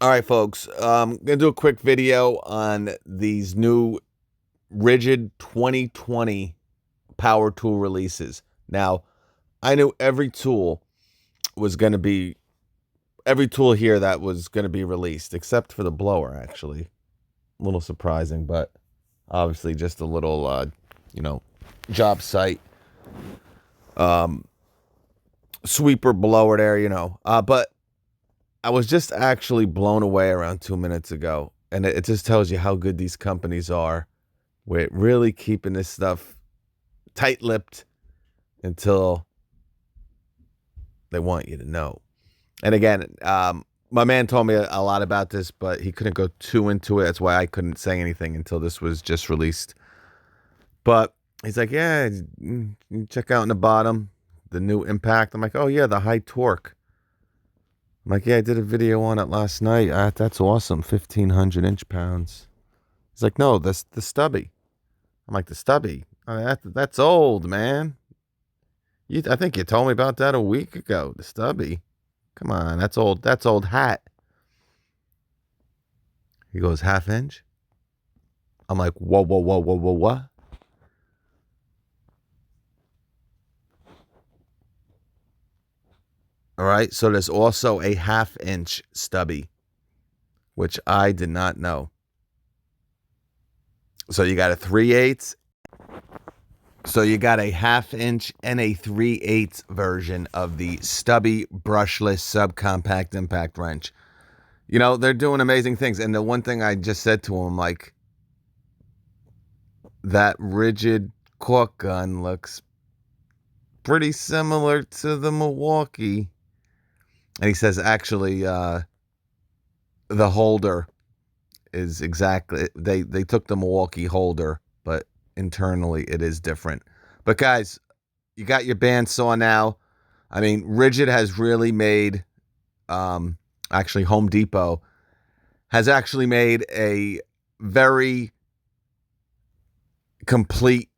All right, folks. Gonna do a quick video on these new Ridgid 2020 power tool releases. Now, I knew was going to be every tool here that was going to be released, except for the blower. Actually, a little surprising, but obviously just a little, you know, job site sweeper blower there. But I was just actually blown away around 2 minutes ago, and it just tells you how good these companies are with really keeping this stuff tight-lipped until they want you to know. And again, my man told me a lot about this, but he couldn't go too into it. That's why I couldn't say anything until this was just released. But he's like, yeah, you check out in the bottom, the new impact. I'm like, oh yeah, the high torque. I'm like, yeah, I did a video on it last night. That's awesome, 1,500 inch-pounds. He's like, no, that's the stubby. I'm like, the stubby? I mean, that's old, man. I think you told me about that a week ago. The stubby. Come on, that's old. That's old hat. He goes, half inch? I'm like, whoa, whoa, whoa, whoa, whoa, what? All right, so there's also a half-inch stubby, which I did not know. So you got a 3/8. So you got a half-inch and a 3/8 version of the stubby brushless subcompact impact wrench. You know, they're doing amazing things. And the one thing I just said to him, like, that Ridgid cork gun looks pretty similar to the Milwaukee. And he says, actually, the holder is exactly, they took the Milwaukee holder, but internally it is different. But guys, you got your bandsaw now. I mean, Ridgid has really made, actually Home Depot has actually made a very complete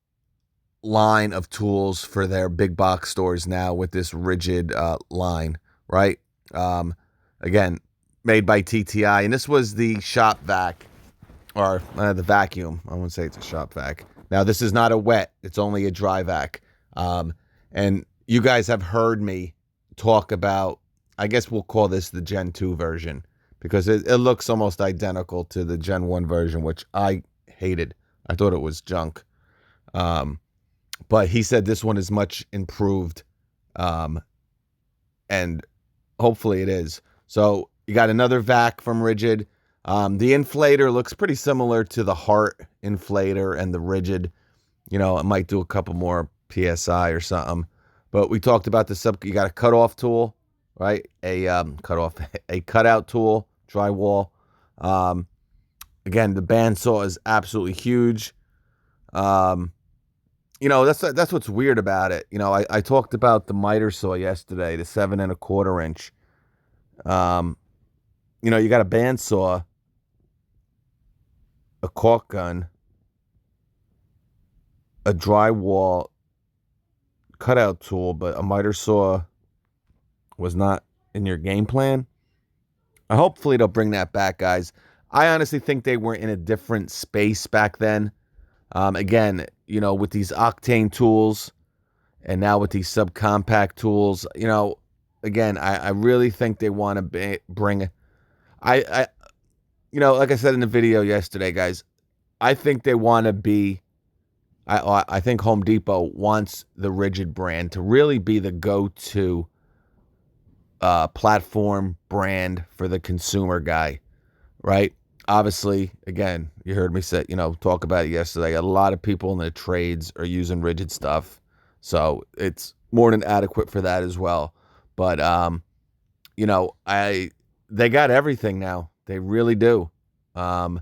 line of tools for their big box stores now with this Ridgid line, right? Again, made by TTI, and this was the shop vac, or the vacuum. I wouldn't say it's a shop vac. Now, this is not a wet, it's only a dry vac. And you guys have heard me talk about, I guess we'll call this the Gen 2 version, because it looks almost identical to the Gen 1 version, which I hated. I thought it was junk. But he said this one is much improved, and hopefully it is. So you got another vac from Ridgid. The inflator looks pretty similar to the Heart inflator and the Ridgid. You know, it might do a couple more PSI or something. But we talked about the you got a cutoff tool, right? A cutout tool, drywall. Again, the bandsaw is absolutely huge. You know, that's what's weird about it. You know, I talked about the miter saw yesterday, the 7¼ inch. You know, you got a bandsaw, a caulk gun, a drywall cutout tool, but a miter saw was not in your game plan. Hopefully they'll bring that back, guys. I honestly think they were in a different space back then. Again, you know, with these octane tools and now with these subcompact tools, you know, again, I really think they want to bring, I, you know, like I said in the video yesterday, guys, I think they want to be, I think Home Depot wants the Ridgid brand to really be the go-to platform brand for the consumer guy, right? Obviously, again, you heard me say, you know, talk about it yesterday. A lot of people in the trades are using Ridgid stuff, so it's more than adequate for that as well. But you know, they got everything now. They really do. You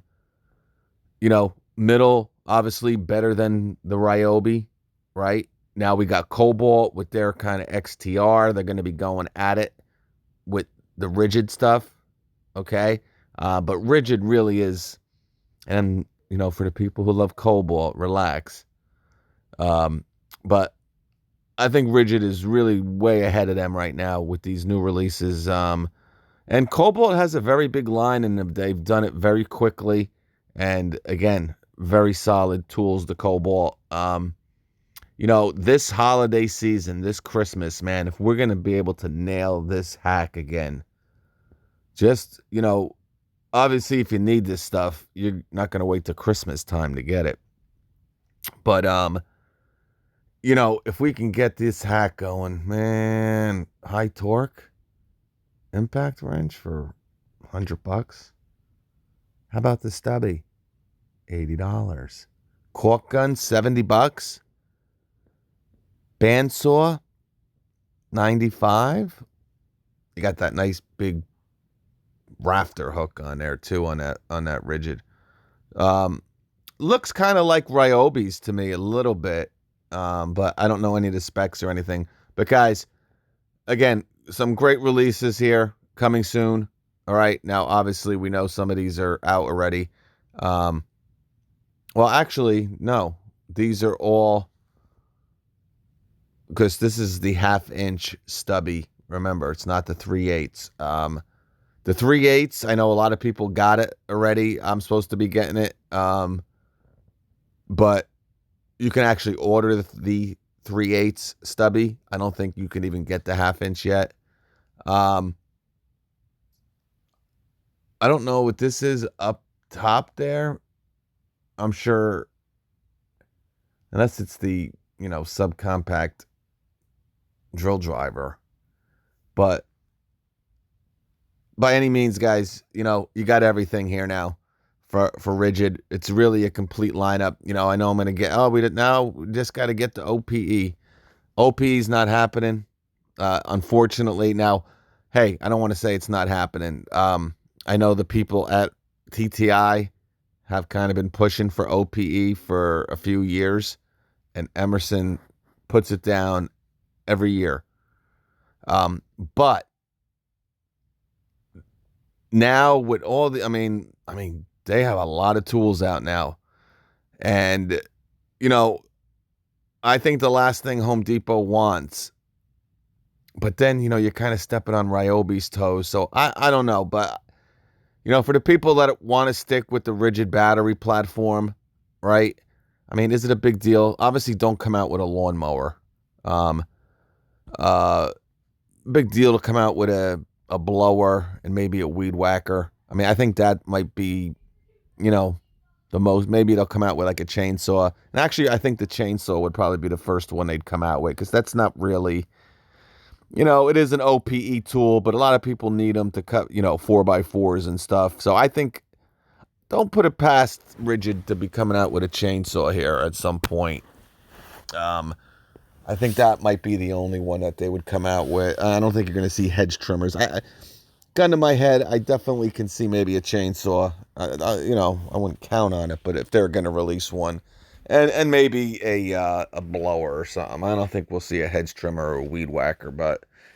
know, middle obviously better than the Ryobi, right? Now we got Cobalt with their kind of XTR. They're going to be going at it with the Ridgid stuff, okay? But Ridgid really is, and you know, for the people who love Cobalt, relax. But I think Ridgid is really way ahead of them right now with these new releases. And Cobalt has a very big line, and they've done it very quickly. And again, very solid tools, the Cobalt. This holiday season, this Christmas, man, if we're going to be able to nail this hack again, just, obviously, if you need this stuff, you're not going to wait till Christmas time to get it. But, if we can get this hack going, man, high torque impact wrench for $100. How about the stubby? $80. Cork gun, $70. Bandsaw, 95. You got that nice big rafter hook on there too on that Ridgid. Looks kind of like Ryobi's to me a little bit, but I don't know any of the specs or anything. But guys, again, some great releases here coming soon. All right, now obviously we know some of these are out already. Well, actually, no, these are all, because this is the 1/2 inch stubby. Remember, it's not the 3/8. The 3/8, I know a lot of people got it already. I'm supposed to be getting it. But you can actually order the 3/8 stubby. I don't think you can even get the 1/2 inch yet. I don't know what this is up top there. I'm sure, unless it's the, subcompact drill driver. But by any means, guys, you got everything here now for Ridgid. It's really a complete lineup. I know I'm going to get, we just got to get the OPE. OPE's not happening, unfortunately. Now, hey, I don't want to say it's not happening. I know the people at TTI have kind of been pushing for OPE for a few years, and Emerson puts it down every year. But now with all the, I mean, they have a lot of tools out now. And, I think the last thing Home Depot wants, but then, you're kind of stepping on Ryobi's toes. So I don't know. But, for the people that want to stick with the Ridgid battery platform, right? I mean, is it a big deal? Obviously, don't come out with a lawnmower. Big deal to come out with a blower and maybe a weed whacker. I mean, I think that might be, the most. Maybe they'll come out with like a chainsaw. And actually, I think the chainsaw would probably be the first one they'd come out with, because that's not really, it is an OPE tool, but a lot of people need them to cut, 4x4s and stuff. So I think, don't put it past Ridgid to be coming out with a chainsaw here at some point. I think that might be the only one that they would come out with. I don't think you're going to see hedge trimmers. Gun to my head, I definitely can see maybe a chainsaw. I wouldn't count on it, but if they're going to release one, and maybe a blower or something. I don't think we'll see a hedge trimmer or a weed whacker,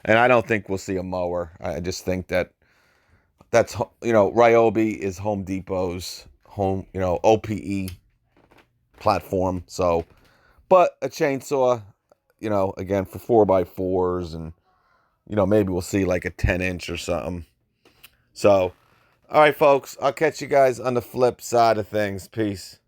and I don't think we'll see a mower. I just think that's Ryobi is Home Depot's OPE platform. So, but a chainsaw, again for 4x4s, and maybe we'll see like a 10-inch or something. So, all right, folks, I'll catch you guys on the flip side of things. Peace.